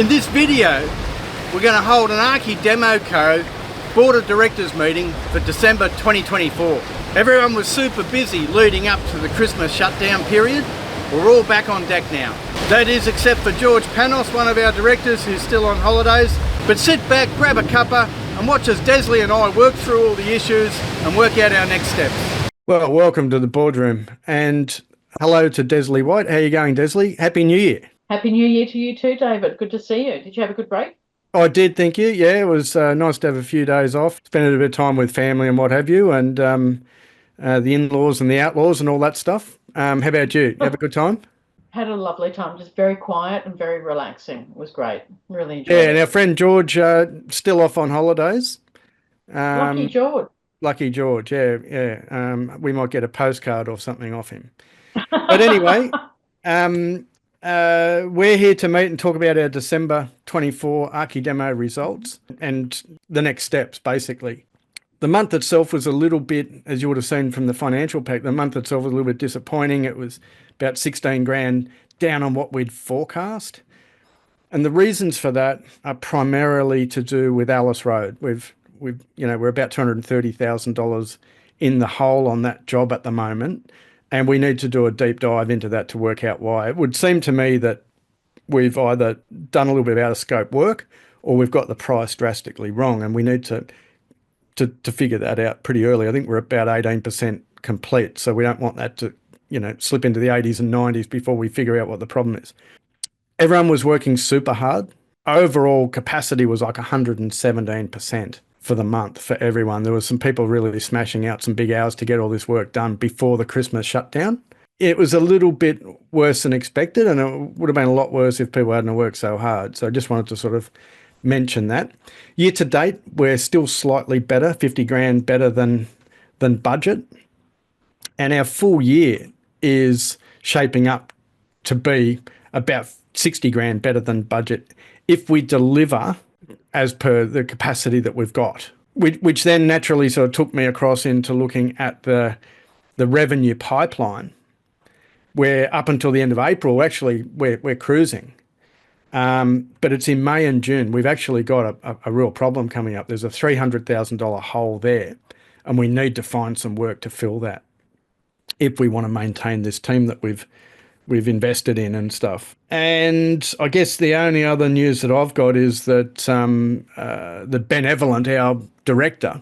In this video, we're going to hold an Archi Demo Co Board of Directors meeting for December 2024. Everyone was super busy leading up to the Christmas shutdown period. We're all back on deck now. That is, except for George Panos, one of our directors who's still on holidays. But sit back, grab a cuppa and watch as Desley and I work through all the issues and work out our next steps. Well, welcome to the boardroom and hello to Desley White. How are you going, Desley? Happy New Year. Happy New Year to you too, David. Good to see you. Did you have a good break? I did, thank you. Yeah, it was nice to have a few days off, spend a bit of time with family and what have you, and the in-laws and the outlaws and all that stuff. How about you? Have a good time? Had a lovely time, just very quiet and very relaxing. It was great. Really enjoyed Yeah, it. and our friend George still off on holidays. Lucky George. Lucky George, yeah. We might get a postcard or something off him. But anyway, we're here to meet and talk about our December 24 Archi Demo results and the next steps, basically. The month itself was a little bit, as you would have seen from the financial pack, the month itself was a little bit disappointing. It was about 16 grand down on what we'd forecast. And the reasons for that are primarily to do with Alice Road. We're about $230,000 in the hole on that job at the moment. And we need to do a deep dive into that to work out why. It would seem to me that we've either done a little bit of out of scope work or we've got the price drastically wrong, and we need to figure that out pretty early. I think we're about 18% complete, so we don't want that to, slip into the 80s and 90s before we figure out what the problem is. Everyone was working super hard. Overall capacity was like 117% for the month for everyone. There was some people really smashing out some big hours to get all this work done before the Christmas shutdown. It was a little bit worse than expected, and it would have been a lot worse if people hadn't worked so hard. So I just wanted to sort of mention that. Year to date, we're still slightly better, 50 grand better than budget. And our full year is shaping up to be about 60 grand better than budget if we deliver as per the capacity that we've got, which then naturally sort of took me across into looking at the revenue pipeline, where up until the end of April, actually, we're cruising. But it's in May and June. We've actually got a real problem coming up. There's a $300,000 hole there, and we need to find some work to fill that if we want to maintain this team that we've invested in and stuff. And I guess the only other news that I've got is that the Benevolent, our director,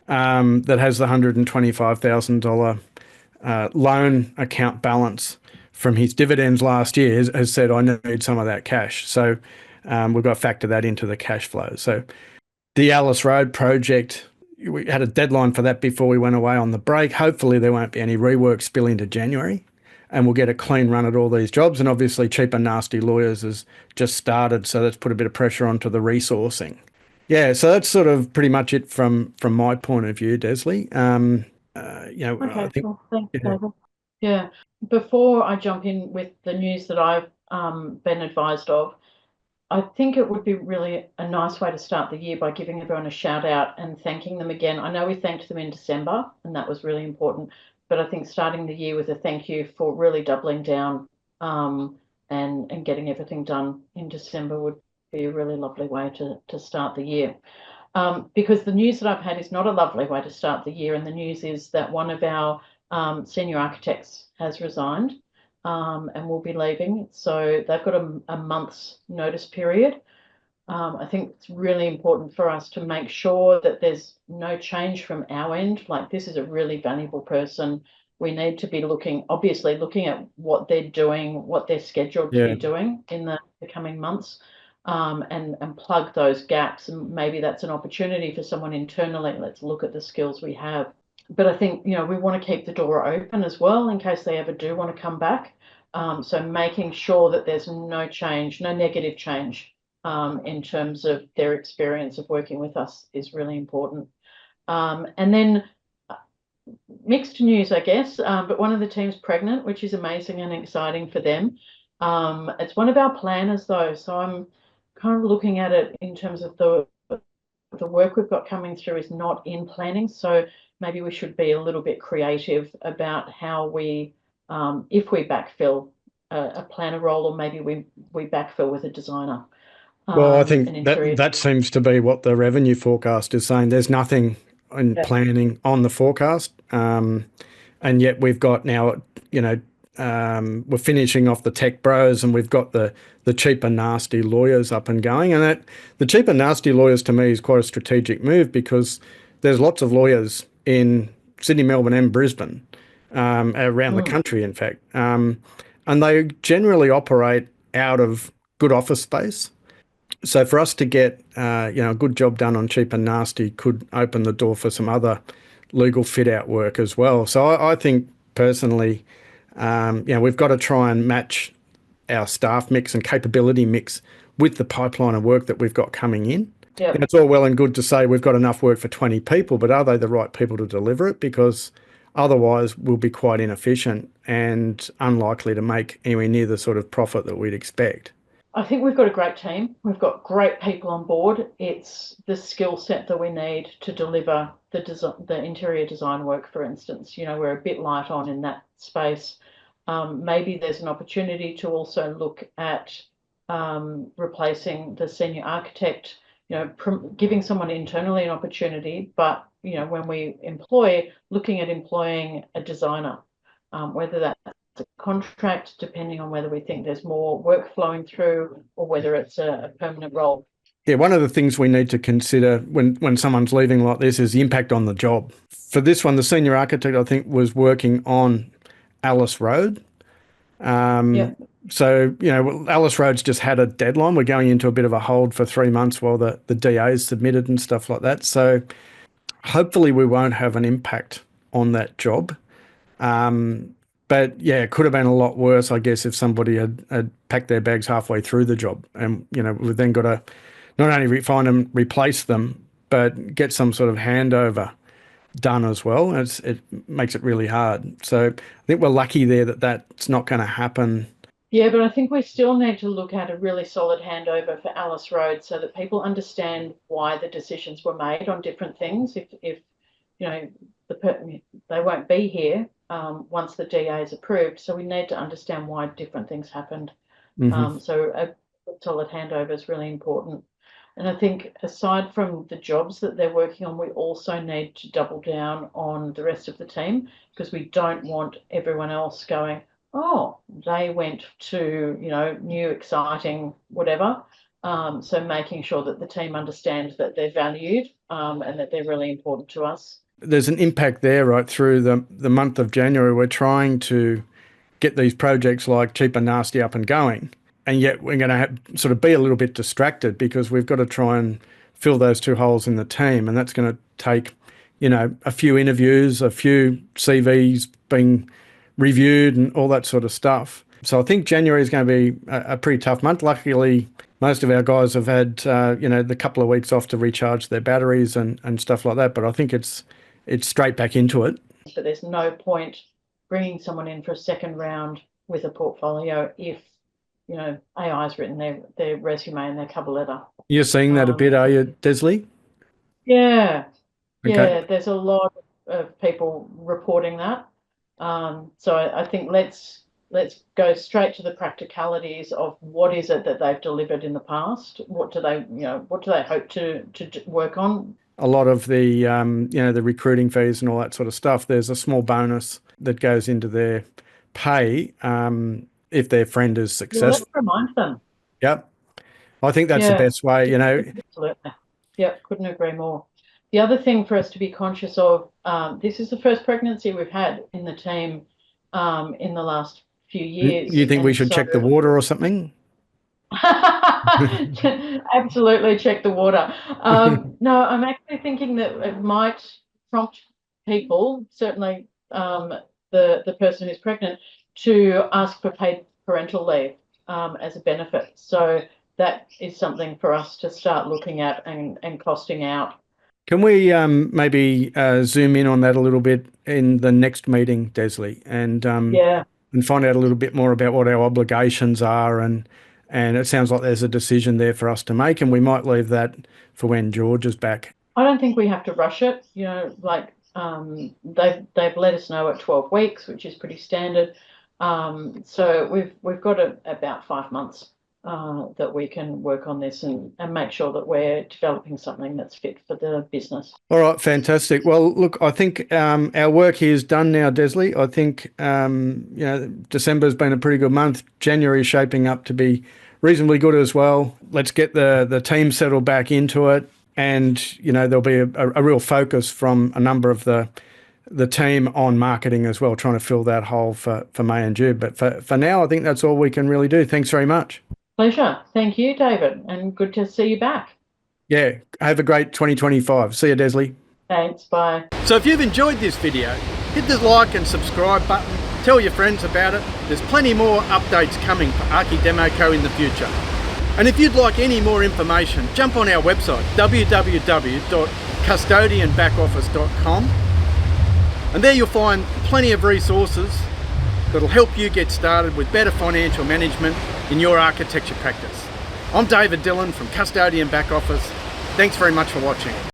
that has the $125,000 loan account balance from his dividends last year, has said, I need some of that cash. So we've got to factor that into the cash flow. So the Alice Road project, we had a deadline for that before we went away on the break. Hopefully there won't be any rework spill into January, and we'll get a clean run at all these jobs. And obviously Cheap and Nasty Lawyers has just started, so that's put a bit of pressure onto the resourcing. Yeah, so that's sort of pretty much it from my point of view, Desley. Okay, I think, cool. Thanks, David. Yeah. Before I jump in with the news that I've been advised of, I think it would be really a nice way to start the year by giving everyone a shout out and thanking them again. I know we thanked them in December, and that was really important, but I think starting the year with a thank you for really doubling down and getting everything done in December would be a really lovely way to start the year. Because the news that I've had is not a lovely way to start the year, and the news is that one of our senior architects has resigned and will be leaving. So they've got a month's notice period. I think it's really important for us to make sure that there's no change from our end. Like, this is a really valuable person. We need to be obviously looking at what they're doing, what they're scheduled to be doing in the coming months, and plug those gaps. And maybe that's an opportunity for someone internally. Let's look at the skills we have. But I think, we want to keep the door open as well in case they ever do want to come back. So making sure that there's no change, no negative change in terms of their experience of working with us is really important. And then mixed news, I guess, but one of the team's pregnant, which is amazing and exciting for them. It's one of our planners though, so I'm kind of looking at it in terms of the work we've got coming through is not in planning, so maybe we should be a little bit creative about how we, if we backfill a planner role, or maybe we backfill with a designer. Well, I an think interior. that seems to be what the revenue forecast is saying. There's nothing in Yeah. planning on the forecast, and yet we've got now, you know, we're finishing off the tech bros, and we've got the cheap and nasty lawyers up and going. And that the cheap and nasty lawyers to me is quite a strategic move because there's lots of lawyers in Sydney, Melbourne, and Brisbane, around the Mm. country, in fact, and they generally operate out of good office space. So for us to get a good job done on cheap and nasty could open the door for some other legal fit out work as well. So I think personally, we've got to try and match our staff mix and capability mix with the pipeline of work that we've got coming in. Yep. It's all well and good to say we've got enough work for 20 people, but are they the right people to deliver it? Because otherwise we'll be quite inefficient and unlikely to make anywhere near the sort of profit that we'd expect. I think we've got a great team. We've got great people on board. It's the skill set that we need to deliver the interior design work, for instance. We're a bit light on in that space. Maybe there's an opportunity to also look at replacing the senior architect, giving someone internally an opportunity, but when we employ, looking at employing a designer, whether that's a contract, depending on whether we think there's more work flowing through or whether it's a permanent role. Yeah, one of the things we need to consider when someone's leaving like this is the impact on the job. For this one, the senior architect, I think, was working on Alice Road. Yeah. So, Alice Road's just had a deadline. We're going into a bit of a hold for 3 months while the DA is submitted and stuff like that. So hopefully we won't have an impact on that job. But yeah, it could have been a lot worse, I guess, if somebody had packed their bags halfway through the job. And, we've then got to not only find them, replace them, but get some sort of handover done as well. And it makes it really hard. So I think we're lucky there that that's not going to happen. Yeah, but I think we still need to look at a really solid handover for Alice Road so that people understand why the decisions were made on different things. If they won't be here once the DA is approved, so we need to understand why different things happened. So a solid handover is really important. And I think aside from the jobs that they're working on, we also need to double down on the rest of the team because we don't want everyone else going, oh, they went to, new, exciting, whatever. So making sure that the team understands that they're valued and that they're really important to us. There's an impact there right through the month of January. We're trying to get these projects like Cheap and Nasty up and going. And yet we're going to sort of be a little bit distracted because we've got to try and fill those two holes in the team. And that's going to take, a few interviews, a few CVs being reviewed and all that sort of stuff. So I think January is going to be a pretty tough month. Luckily, most of our guys have had, the couple of weeks off to recharge their batteries and stuff like that. But I think it's straight back into it. But there's no point bringing someone in for a second round with a portfolio if AI's written their resume and their cover letter. You're seeing that a bit, are you, Desley? Yeah. Okay. Yeah, there's a lot of people reporting that. So I think let's go straight to the practicalities of what is it that they've delivered in the past. What do they hope to work on? A lot of the the recruiting fees and all that sort of stuff. There's a small bonus that goes into their pay if their friend is Yeah, let's successful. remind them. Yep, I think that's the best way. Absolutely. Yep, couldn't agree more. The other thing for us to be conscious of, this is the first pregnancy we've had in the team in the last few years. You think we should check the water or something? Absolutely check the water. No, I'm actually thinking that it might prompt people, certainly the person who's pregnant, to ask for paid parental leave as a benefit. So that is something for us to start looking at and costing out. Can we maybe zoom in on that a little bit in the next meeting, Desley, and find out a little bit more about what our obligations are, and it sounds like there's a decision there for us to make, and we might leave that for when George is back. I don't think we have to rush it. They've let us know at 12 weeks, which is pretty standard. So we've got about 5 months that we can work on this and make sure that we're developing something that's fit for the business. All right, fantastic. Well, look, I think our work here is done now, Desley. I think December's been a pretty good month. January is shaping up to be reasonably good as well. Let's get the team settled back into it, and there'll be a real focus from a number of the team on marketing as well, trying to fill that hole for May and June. But for now, I think that's all we can really do. Thanks very much. Pleasure. Thank you, David, and good to see you back. Yeah, have a great 2025. See you, Desley. Thanks, bye. So if you've enjoyed this video, hit the like and subscribe button, tell your friends about it. There's plenty more updates coming for Archi Demo Co in the future. And if you'd like any more information, jump on our website, www.custodianbackoffice.com, and there you'll find plenty of resources that'll help you get started with better financial management in your architecture practice. I'm David Dillon from Custodian Back Office. Thanks very much for watching.